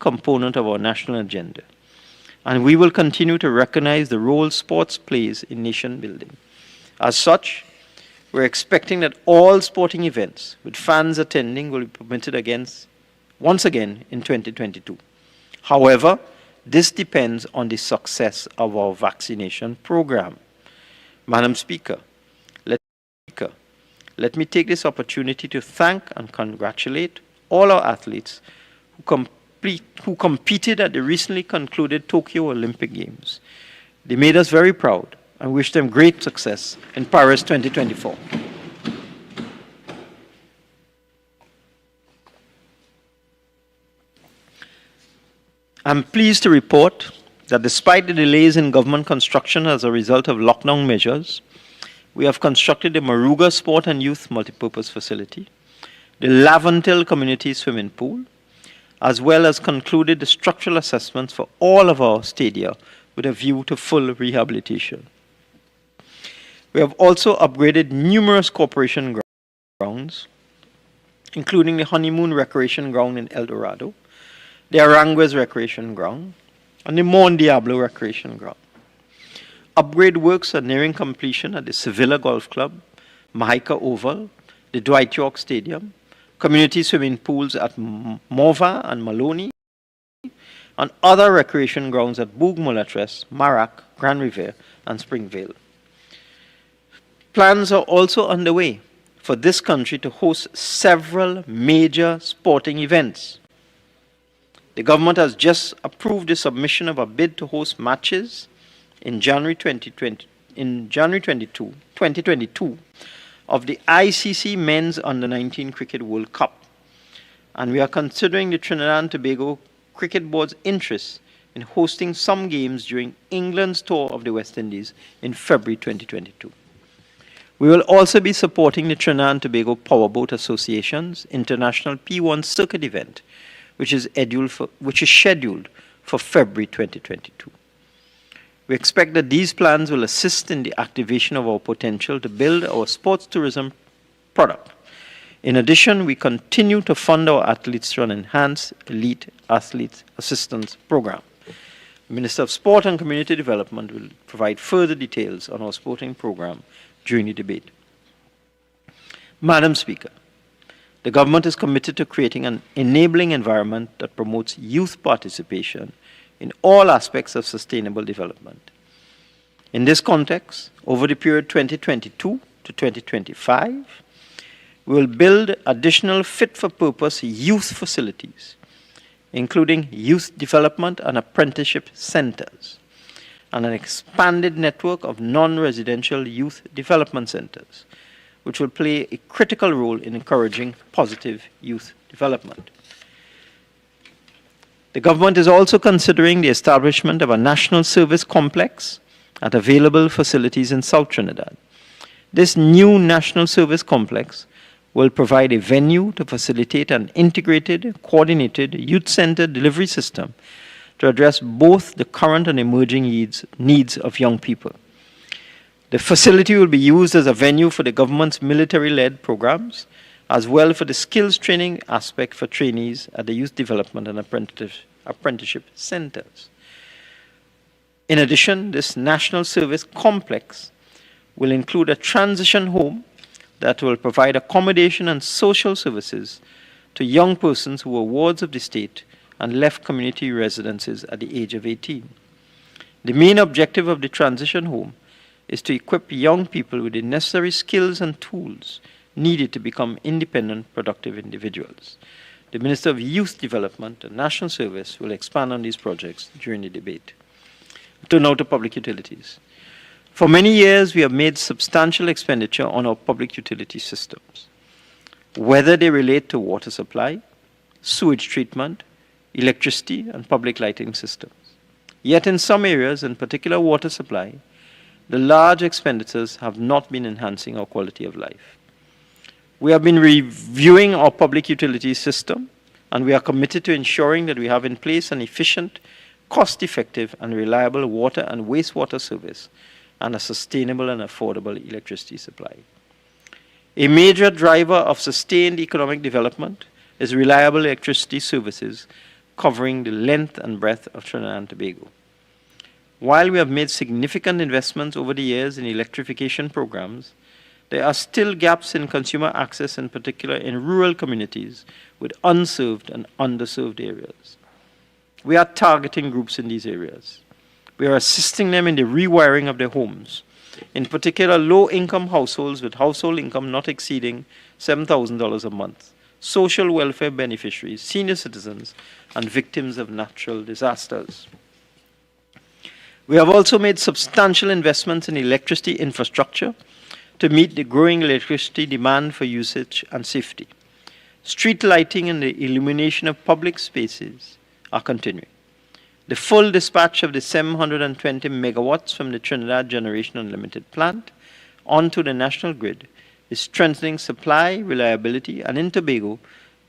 component of our national agenda, and we will continue to recognize the role sports plays in nation building. As such, we're expecting that all sporting events with fans attending will be permitted once again in 2022. However, this depends on the success of our vaccination program. Madam Speaker, let me take this opportunity to thank and congratulate all our athletes who competed at the recently concluded Tokyo Olympic Games. They made us very proud and wish them great success in Paris 2024. I'm pleased to report that despite the delays in government construction as a result of lockdown measures, we have constructed the Maruga Sport and Youth Multipurpose Facility, the Lavantil Community Swimming Pool, as well as concluded the structural assessments for all of our stadia with a view to full rehabilitation. We have also upgraded numerous corporation grounds, including the Honeymoon Recreation Ground in El Dorado, the Aranguez Recreation Ground, and the Mon Diablo Recreation Ground. Upgrade works are nearing completion at the Sevilla Golf Club, Mahika Oval, the Dwight York Stadium, community swimming pools at Morva and Maloney, and other recreation grounds at Bourg Mulatres, Marac, Grand Riviere, and Springvale. Plans are also underway for this country to host several major sporting events. The government has just approved the submission of a bid to host matches in January 2022 of the ICC Men's Under-19 Cricket World Cup, and we are considering the Trinidad and Tobago Cricket Board's interest in hosting some games during England's tour of the West Indies in February 2022. We will also be supporting the Trinidad and Tobago Powerboat Association's International P1 Circuit event, which is scheduled for February 2022. We expect that these plans will assist in the activation of our potential to build our sports tourism product. In addition, we continue to fund our athletes through an enhanced Elite Athlete Assistance Program. The Minister of Sport and Community Development will provide further details on our sporting program during the debate. Madam Speaker, the government is committed to creating an enabling environment that promotes youth participation in all aspects of sustainable development. In this context, over the period 2022 to 2025, we will build additional fit-for-purpose youth facilities, including youth development and apprenticeship centers, and an expanded network of non-residential youth development centers, which will play a critical role in encouraging positive youth development. The government is also considering the establishment of a national service complex at available facilities in South Trinidad. This new national service complex will provide a venue to facilitate an integrated, coordinated, youth-centered delivery system to address both the current and emerging needs of young people. The facility will be used as a venue for the government's military-led programs, as well for the skills training aspect for trainees at the youth development and apprenticeship centers. In addition, this national service complex will include a transition home that will provide accommodation and social services to young persons who were wards of the state and left community residences at the age of 18. The main objective of the transition home is to equip young people with the necessary skills and tools needed to become independent, productive individuals. The Minister of Youth Development and National Service will expand on these projects during the debate. Now to public utilities. For many years, we have made substantial expenditure on our public utility systems, whether they relate to water supply, sewage treatment, electricity, and public lighting systems. Yet in some areas, in particular water supply, the large expenditures have not been enhancing our quality of life. We have been reviewing our public utility system, and we are committed to ensuring that we have in place an efficient, cost-effective, and reliable water and wastewater service and a sustainable and affordable electricity supply. A major driver of sustained economic development is reliable electricity services covering the length and breadth of Trinidad and Tobago. While we have made significant investments over the years in electrification programs, there are still gaps in consumer access, in particular in rural communities with unserved and underserved areas. We are targeting groups in these areas. We are assisting them in the rewiring of their homes, in particular low-income households with household income not exceeding $7,000 a month, social welfare beneficiaries, senior citizens, and victims of natural disasters. We have also made substantial investments in electricity infrastructure to meet the growing electricity demand for usage and safety. Street lighting and the illumination of public spaces are continuing. The full dispatch of the 720 megawatts from the Trinidad Generation Unlimited plant onto the national grid is strengthening supply reliability, and in Tobago,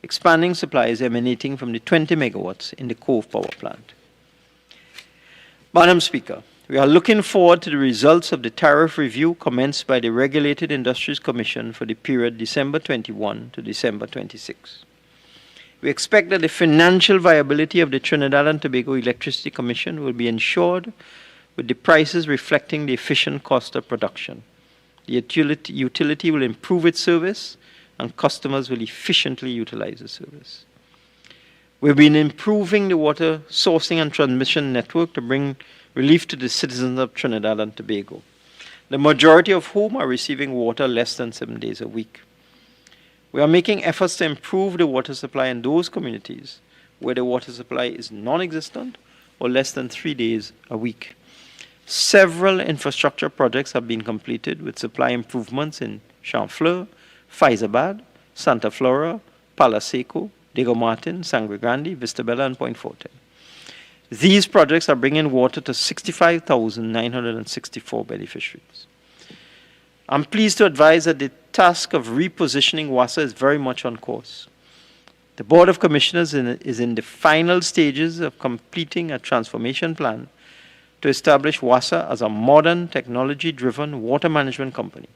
expanding supplies emanating from the 20 megawatts in the Cove Power Plant. Madam Speaker, we are looking forward to the results of the tariff review commenced by the Regulated Industries Commission for the period December 21 to December 26. We expect that the financial viability of the Trinidad and Tobago Electricity Commission will be ensured with the prices reflecting the efficient cost of production. The utility will improve its service and customers will efficiently utilize the service. We've been improving the water sourcing and transmission network to bring relief to the citizens of Trinidad and Tobago, the majority of whom are receiving water less than 7 days a week. We are making efforts to improve the water supply in those communities where the water supply is non-existent or less than 3 days a week. Several infrastructure projects have been completed with supply improvements in Chamfleur, Faizabad, Santa Flora, Palo Seco, Diego Martin, Sangre Grande, Vistabella, and Point Forte. These projects are bringing water to 65,964 beneficiaries. I'm pleased to advise that the task of repositioning WASA is very much on course. The Board of Commissioners is in the final stages of completing a transformation plan to establish WASA as a modern, technology-driven water management company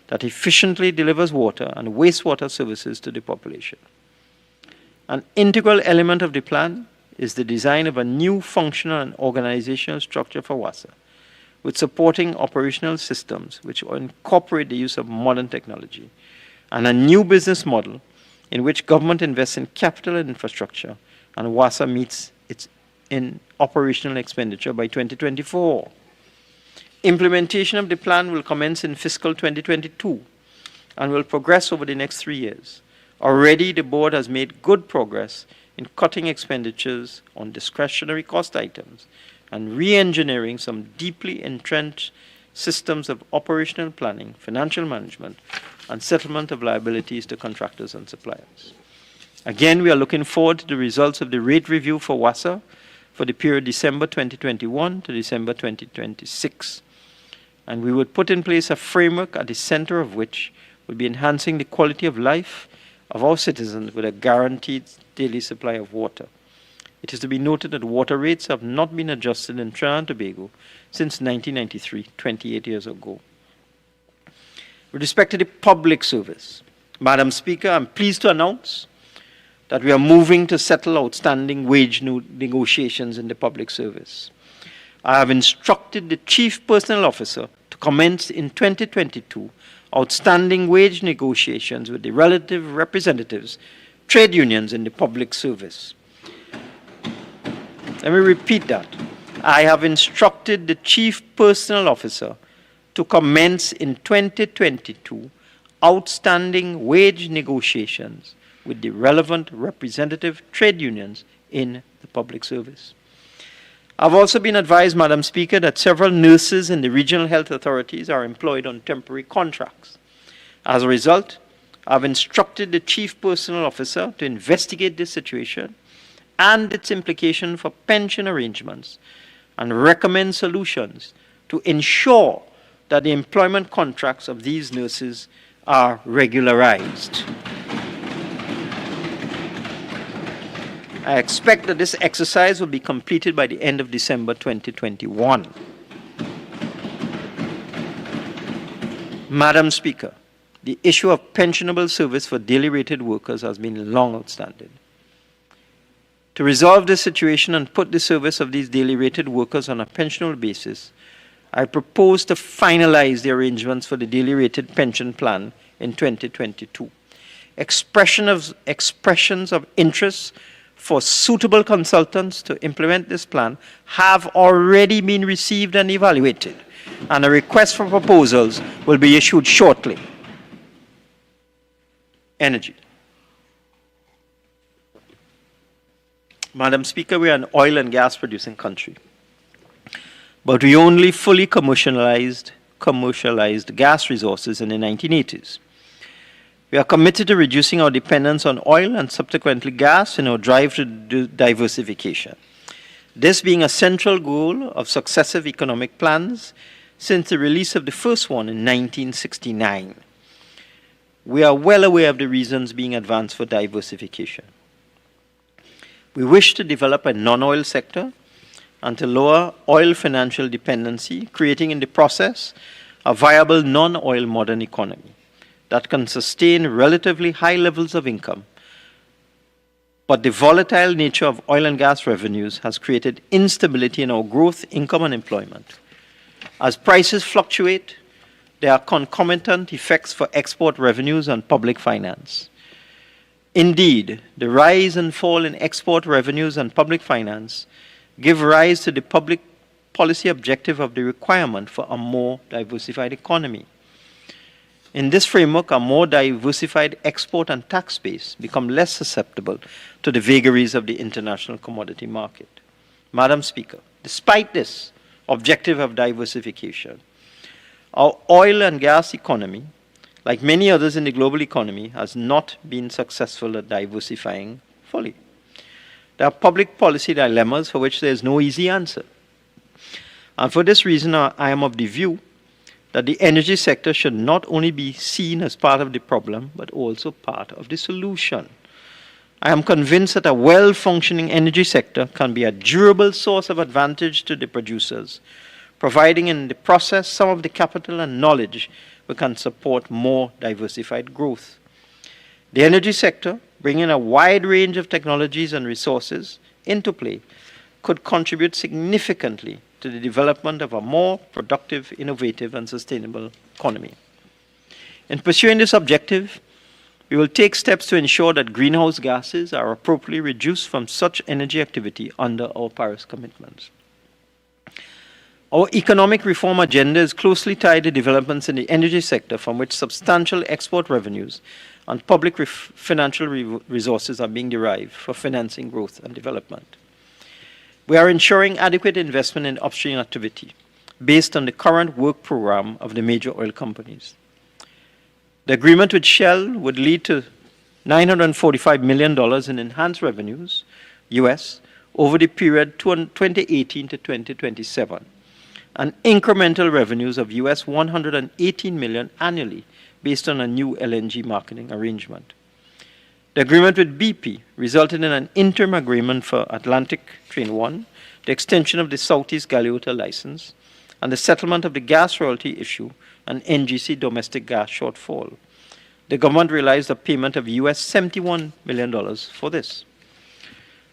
that efficiently delivers water and wastewater services to the population. An integral element of the plan is the design of a new functional and organizational structure for WASA, with supporting operational systems which will incorporate the use of modern technology, and a new business model in which government invests in capital and infrastructure, and WASA meets its operational expenditure by 2024. Implementation of the plan will commence in fiscal 2022 and will progress over the next 3 years. Already, the board has made good progress in cutting expenditures on discretionary cost items and re-engineering some deeply entrenched systems of operational planning, financial management, and settlement of liabilities to contractors and suppliers. Again, we are looking forward to the results of the rate review for WASA for the period December 2021 to December 2026. And we would put in place a framework at the center of which will be enhancing the quality of life of our citizens with a guaranteed daily supply of water. It is to be noted that water rates have not been adjusted in Trinidad and Tobago since 1993, 28 years ago. With respect to the public service, Madam Speaker, I'm pleased to announce that we are moving to settle outstanding wage negotiations in the public service. I have instructed the Chief Personnel Officer to commence in 2022 outstanding wage negotiations with the relative representatives, trade unions in the public service. Let me repeat that. I have instructed the Chief Personnel Officer to commence in 2022 outstanding wage negotiations with the relevant representative trade unions in the public service. I've also been advised, Madam Speaker, that several nurses in the regional health authorities are employed on temporary contracts. As a result, I've instructed the Chief Personnel Officer to investigate this situation and its implication for pension arrangements and recommend solutions to ensure that the employment contracts of these nurses are regularized. I expect that this exercise will be completed by the end of December 2021. Madam Speaker, the issue of pensionable service for daily rated workers has been long outstanding. To resolve this situation and put the service of these daily rated workers on a pensionable basis, I propose to finalize the arrangements for the daily rated pension plan in 2022. Expressions of interest for suitable consultants to implement this plan have already been received and evaluated, and a request for proposals will be issued shortly. Energy. Madam Speaker, we are an oil and gas producing country, but we only fully commercialized gas resources in the 1980s. We are committed to reducing our dependence on oil and subsequently gas in our drive to diversification. This being a central goal of successive economic plans since the release of the first one in 1969. We are well aware of the reasons being advanced for diversification. We wish to develop a non-oil sector and to lower oil financial dependency, creating in the process a viable non-oil modern economy that can sustain relatively high levels of income. But the volatile nature of oil and gas revenues has created instability in our growth, income, and employment. As prices fluctuate, there are concomitant effects for export revenues and public finance. Indeed, the rise and fall in export revenues and public finance give rise to the public policy objective of the requirement for a more diversified economy. In this framework, a more diversified export and tax base become less susceptible to the vagaries of the international commodity market. Madam Speaker, despite this objective of diversification, our oil and gas economy, like many others in the global economy, has not been successful at diversifying fully. There are public policy dilemmas for which there is no easy answer. And for this reason, I am of the view that the energy sector should not only be seen as part of the problem, but also part of the solution. I am convinced that a well-functioning energy sector can be a durable source of advantage to the producers, providing in the process some of the capital and knowledge we can support more diversified growth. The energy sector, bringing a wide range of technologies and resources into play, could contribute significantly to the development of a more productive, innovative, and sustainable economy. In pursuing this objective, we will take steps to ensure that greenhouse gases are appropriately reduced from such energy activity under our Paris commitments. Our economic reform agenda is closely tied to developments in the energy sector from which substantial export revenues and public financial resources are being derived for financing growth and development. We are ensuring adequate investment in upstream activity based on the current work program of the major oil companies. The agreement with Shell would lead to $945 million in enhanced revenues, US, over the period 2018 to 2027, and incremental revenues of US $118 million annually based on a new LNG marketing arrangement. The agreement with BP resulted in an interim agreement for Atlantic Train 1, the extension of the Southeast Galeota license, and the settlement of the gas royalty issue and NGC domestic gas shortfall. The government realized a payment of US $71 million for this.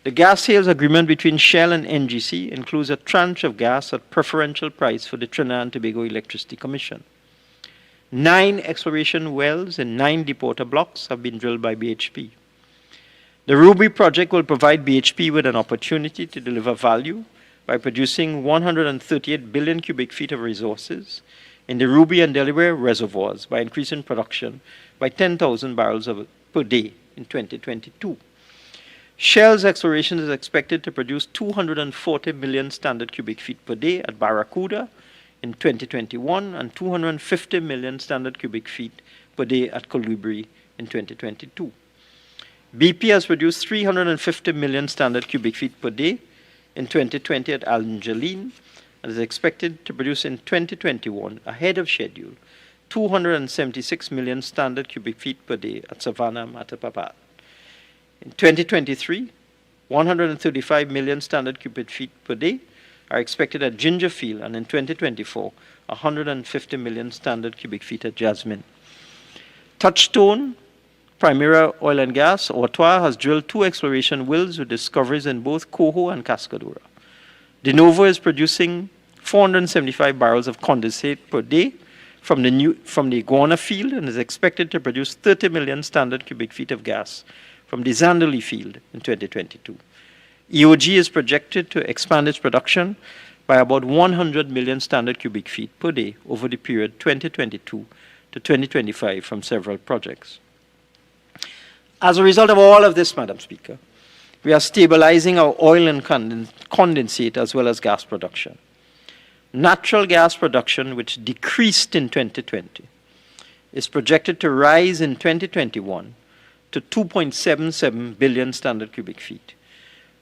The gas sales agreement between Shell and NGC includes a tranche of gas at preferential price for the Trinidad and Tobago Electricity Commission. 9 exploration wells in 9 deepwater blocks have been drilled by BHP. The Ruby project will provide BHP with an opportunity to deliver value by producing 138 billion cubic feet of resources in the Ruby and Delaware reservoirs by increasing production by 10,000 barrels per day in 2022. Shell's exploration is expected to produce 240 million standard cubic feet per day at Barracuda in 2021 and 250 million standard cubic feet per day at Colibri in 2022. BP has produced 350 million standard cubic feet per day in 2020 at Angeline and is expected to produce in 2021, ahead of schedule, 276 million standard cubic feet per day at Savannah Matapapat. In 2023, 135 million standard cubic feet per day are expected at Ginger Field, and in 2024, 150 million standard cubic feet at Jasmine. Touchstone Primera Oil and Gas, Ottawa, has drilled 2 exploration wells with discoveries in both Coho and Cascadura. De Novo is producing 475 barrels of condensate per day from the Iguana field and is expected to produce 30 million standard cubic feet of gas from the Zandali field in 2022. EOG is projected to expand its production by about 100 million standard cubic feet per day over the period 2022 to 2025 from several projects. As a result of all of this, Madam Speaker, we are stabilizing our oil and condensate as well as gas production. Natural gas production, which decreased in 2020, is projected to rise in 2021 to 2.77 billion standard cubic feet,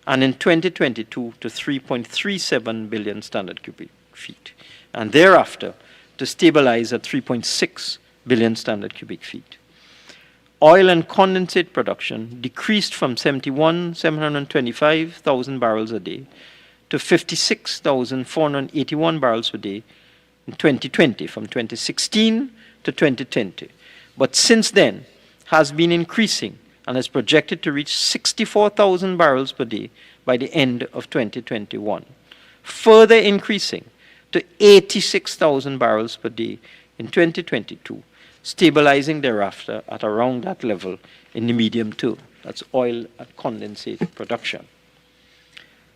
and in 2022 to 3.37 billion standard cubic feet, and thereafter to stabilize at 3.6 billion standard cubic feet. Oil and condensate production decreased from 725,000 barrels a day to 56,481 barrels per day in 2020, from 2016 to 2020. But since then has been increasing and is projected to reach 64,000 barrels per day by the end of 2021, further increasing to 86,000 barrels per day in 2022, stabilizing thereafter at around that level in the medium term. That's oil and condensate production.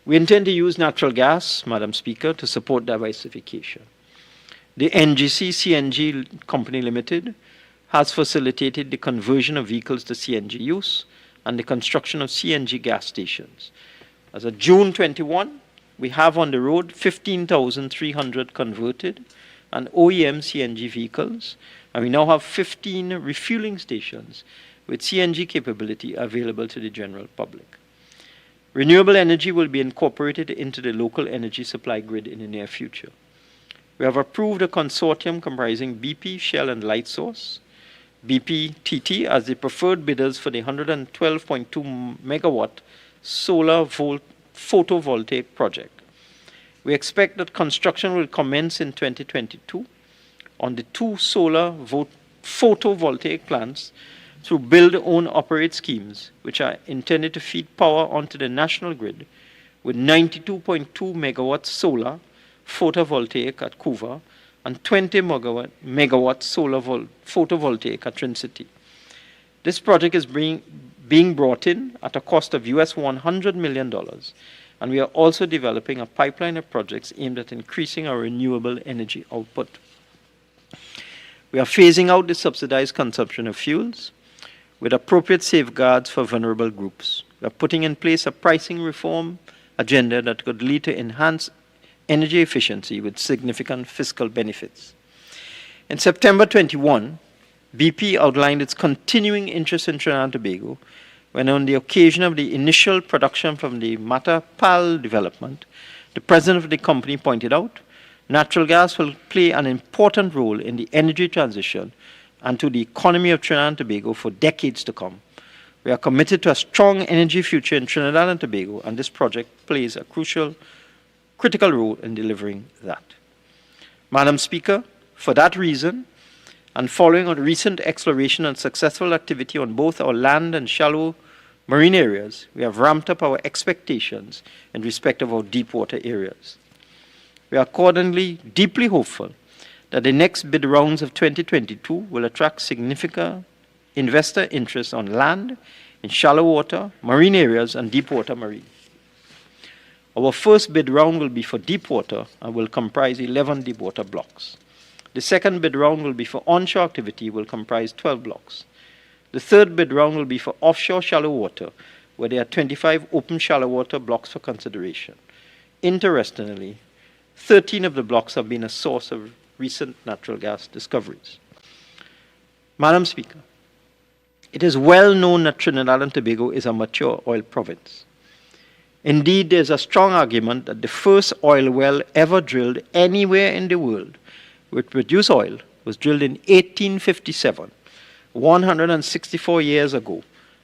We intend to use natural gas, Madam Speaker, to support diversification. The NGC CNG Company Limited has facilitated the conversion of vehicles to CNG use and the construction of CNG gas stations. As of June 21, we have on the road 15,300 converted and OEM CNG vehicles, and we now have 15 refueling stations with CNG capability available to the general public. Renewable energy will be incorporated into the local energy supply grid in the near future. We have approved a consortium comprising BP, Shell, and Lightsource, BP-TT as the preferred bidders for the 112.2 megawatt solar photovoltaic project. We expect that construction will commence in 2022 on the 2 solar photovoltaic plants through build, own, operate schemes, which are intended to feed power onto the national grid with 92.2 megawatts solar photovoltaic at Couva and 20 megawatt solar photovoltaic at Trin-City. This project is being brought in at a cost of US $100 million, and we are also developing a pipeline of projects aimed at increasing our renewable energy output. We are phasing out the subsidized consumption of fuels with appropriate safeguards for vulnerable groups. We are putting in place a pricing reform agenda that could lead to enhanced energy efficiency with significant fiscal benefits. In September 21, BP outlined its continuing interest in Trinidad and Tobago when, on the occasion of the initial production from the Matapal development, the president of the company pointed out, natural gas will play an important role in the energy transition and to the economy of Trinidad and Tobago for decades to come. We are committed to a strong energy future in Trinidad and Tobago, and this project plays a critical role in delivering that. Madam Speaker, for that reason, and following on recent exploration and successful activity on both our land and shallow marine areas, we have ramped up our expectations in respect of our deep water areas. We are accordingly deeply hopeful that the next bid rounds of 2022 will attract significant investor interest on land, in shallow water, marine areas, and deep water marine. Our first bid round will be for deep water and will comprise 11 deep water blocks. The second bid round will be for onshore activity, will comprise 12 blocks. The third bid round will be for offshore shallow water, where there are 25 open shallow water blocks for consideration. Interestingly, 13 of the blocks have been a source of recent natural gas discoveries. Madam Speaker, it is well known that Trinidad and Tobago is a mature oil province. Indeed, there is a strong argument that the first oil well ever drilled anywhere in the world which produced oil was drilled in 1857, 164 years ago,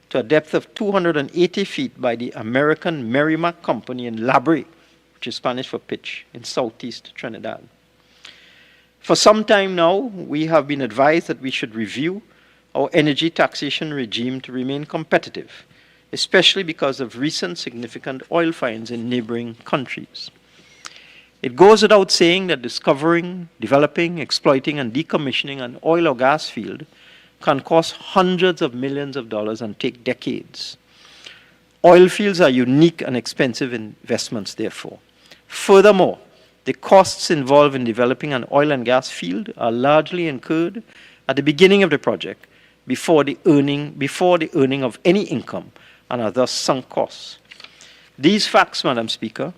to a depth of 280 feet by the American Merrimack Company in Labre, which is Spanish for pitch, in southeast Trinidad. For some time now, we have been advised that we should review our energy taxation regime to remain competitive, especially because of recent significant oil finds in neighboring countries. It goes without saying that discovering, developing, exploiting, and decommissioning an oil or gas field can cost hundreds of millions of dollars and take decades. Oil fields are unique and expensive investments, therefore. Furthermore, the costs involved in developing an oil and gas field are largely incurred at the beginning of the project before the earning of any income, and are thus sunk costs. These facts, Madam Speaker,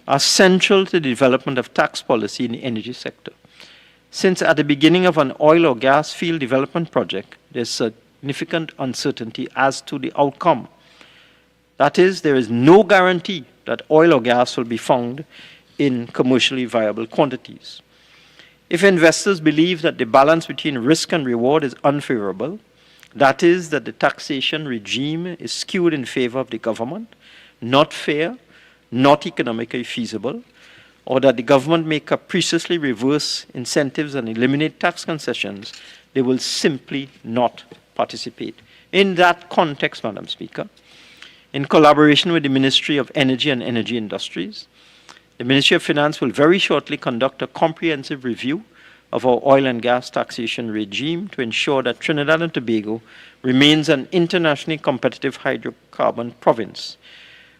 are central to the development of tax policy in the energy sector. Since at the beginning of an oil or gas field development project, there's significant uncertainty as to the outcome. That is, there is no guarantee that oil or gas will be found in commercially viable quantities. If investors believe that the balance between risk and reward is unfavorable, that is, that the taxation regime is skewed in favor of the government, not fair, not economically feasible, or that the government may capriciously reverse incentives and eliminate tax concessions, they will simply not participate. In that context, Madam Speaker, in collaboration with the Ministry of Energy and Energy Industries, the Ministry of Finance will very shortly conduct a comprehensive review of our oil and gas taxation regime to ensure that Trinidad and Tobago remains an internationally competitive hydrocarbon province.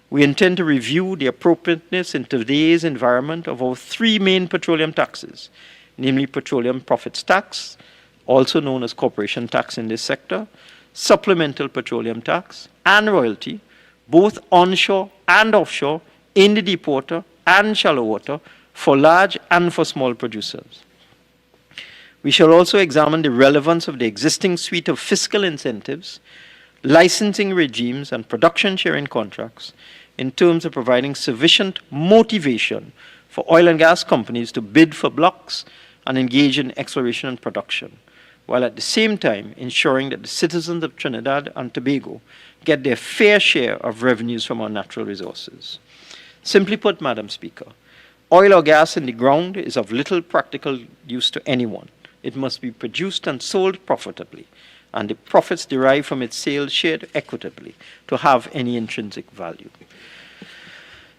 We intend to review the appropriateness in today's environment of our three main petroleum taxes, namely petroleum profits tax, also known as corporation tax in this sector, supplemental petroleum tax, and royalty, both onshore and offshore, in the deep water and shallow water, for large and for small producers. We shall also examine the relevance of the existing suite of fiscal incentives, licensing regimes, and production sharing contracts in terms of providing sufficient motivation for oil and gas companies to bid for blocks and engage in exploration and production, while at the same time ensuring that the citizens of Trinidad and Tobago get their fair share of revenues from our natural resources. Simply put, Madam Speaker, oil or gas in the ground is of little practical use to anyone. It must be produced and sold profitably, and the profits derived from its sale shared equitably to have any intrinsic value.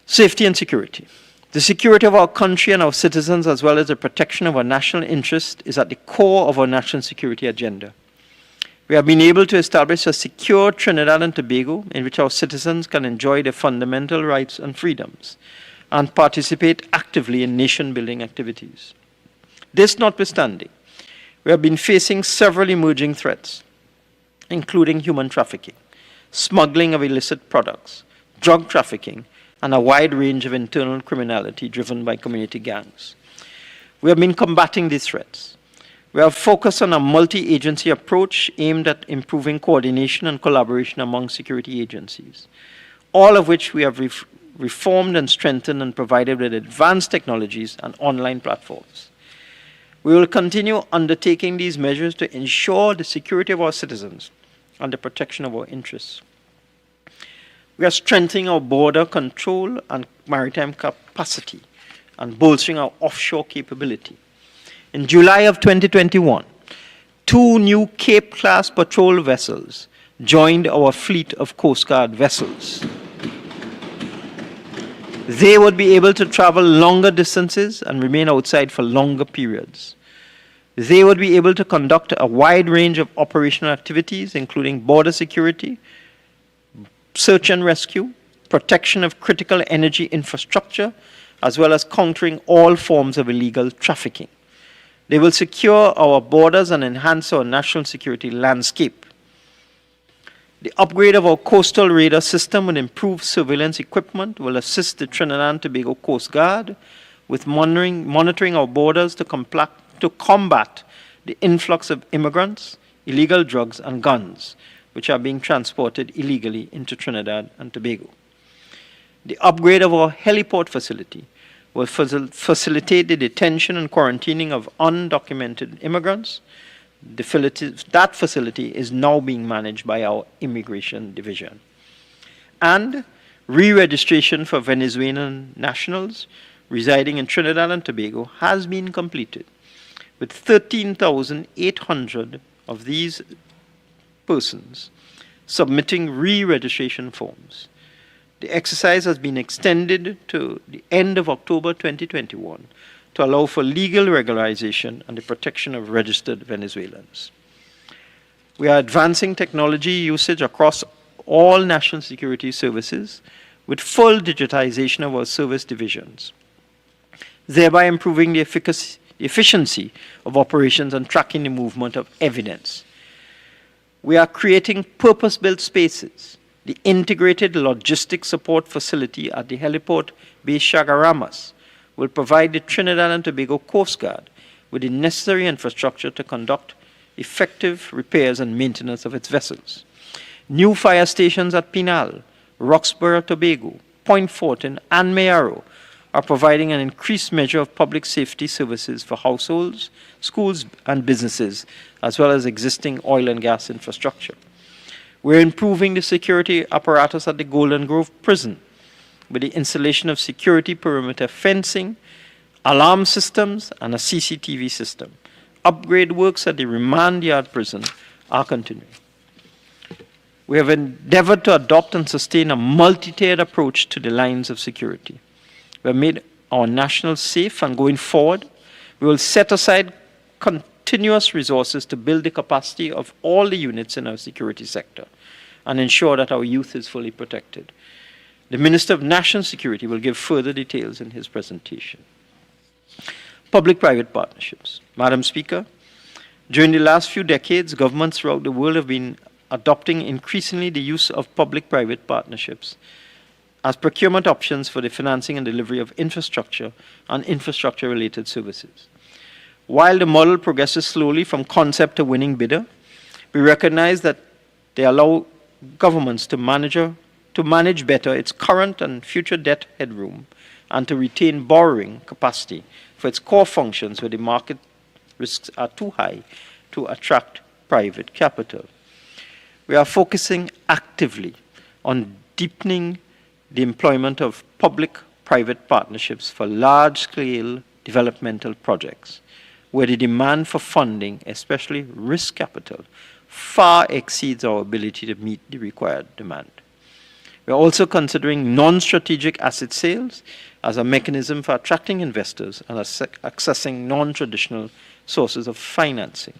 Safety and security. The security of our country and our citizens, as well as the protection of our national interest, is at the core of our national security agenda. We have been able to establish a secure Trinidad and Tobago in which our citizens can enjoy their fundamental rights and freedoms and participate actively in nation-building activities. This notwithstanding, we have been facing several emerging threats, including human trafficking, smuggling of illicit products, drug trafficking, and a wide range of internal criminality driven by community gangs. We have been combating these threats. We have focused on a multi-agency approach aimed at improving coordination and collaboration among security agencies, all of which we have reformed and strengthened and provided with advanced technologies and online platforms. We will continue undertaking these measures to ensure the security of our citizens and the protection of our interests. We are strengthening our border control and maritime capacity and bolstering our offshore capability. In July of 2021, 2 new Cape-class patrol vessels joined our fleet of Coast Guard vessels. They would be able to travel longer distances and remain outside for longer periods. They would be able to conduct a wide range of operational activities, including border security, search and rescue, protection of critical energy infrastructure, as well as countering all forms of illegal trafficking. They will secure our borders and enhance our national security landscape. The upgrade of our coastal radar system with improved surveillance equipment will assist the Trinidad and Tobago Coast Guard with monitoring our borders to combat the influx of immigrants, illegal drugs, and guns, which are being transported illegally into Trinidad and Tobago. The upgrade of our heliport facility will facilitate the detention and quarantining of undocumented immigrants. That facility is now being managed by our Immigration Division. And re-registration for Venezuelan nationals residing in Trinidad and Tobago has been completed, with 13,800 of these persons submitting re-registration forms. The exercise has been extended to the end of October 2021 to allow for legal regularization and the protection of registered Venezuelans. We are advancing technology usage across all national security services with full digitization of our service divisions, thereby improving the efficiency of operations and tracking the movement of evidence. We are creating purpose-built spaces. The integrated logistics support facility at the heliport base Chagaramas will provide the Trinidad and Tobago Coast Guard with the necessary infrastructure to conduct effective repairs and maintenance of its vessels. New fire stations at Pinal, Roxborough, Tobago, Point Fortin, and Mayaro are providing an increased measure of public safety services for households, schools, and businesses, as well as existing oil and gas infrastructure. We're improving the security apparatus at the Golden Grove Prison with the installation of security perimeter fencing, alarm systems, and a CCTV system. Upgrade works at the Remand Yard Prison are continuing. We have endeavored to adopt and sustain a multi-tiered approach to the lines of security. We have made our national safe, and going forward, we will set aside continuous resources to build the capacity of all the units in our security sector and ensure that our youth is fully protected. The Minister of National Security will give further details in his presentation. Public-private partnerships. Madam Speaker, during the last few decades, governments throughout the world have been adopting increasingly the use of public-private partnerships as procurement options for the financing and delivery of infrastructure and infrastructure-related services. While the model progresses slowly from concept to winning bidder, we recognize that they allow governments to manage better its current and future debt headroom and to retain borrowing capacity for its core functions where the market risks are too high to attract private capital. We are focusing actively on deepening the employment of public-private partnerships for large-scale developmental projects, where the demand for funding, especially risk capital, far exceeds our ability to meet the required demand. We are also considering non-strategic asset sales as a mechanism for attracting investors and accessing non-traditional sources of financing.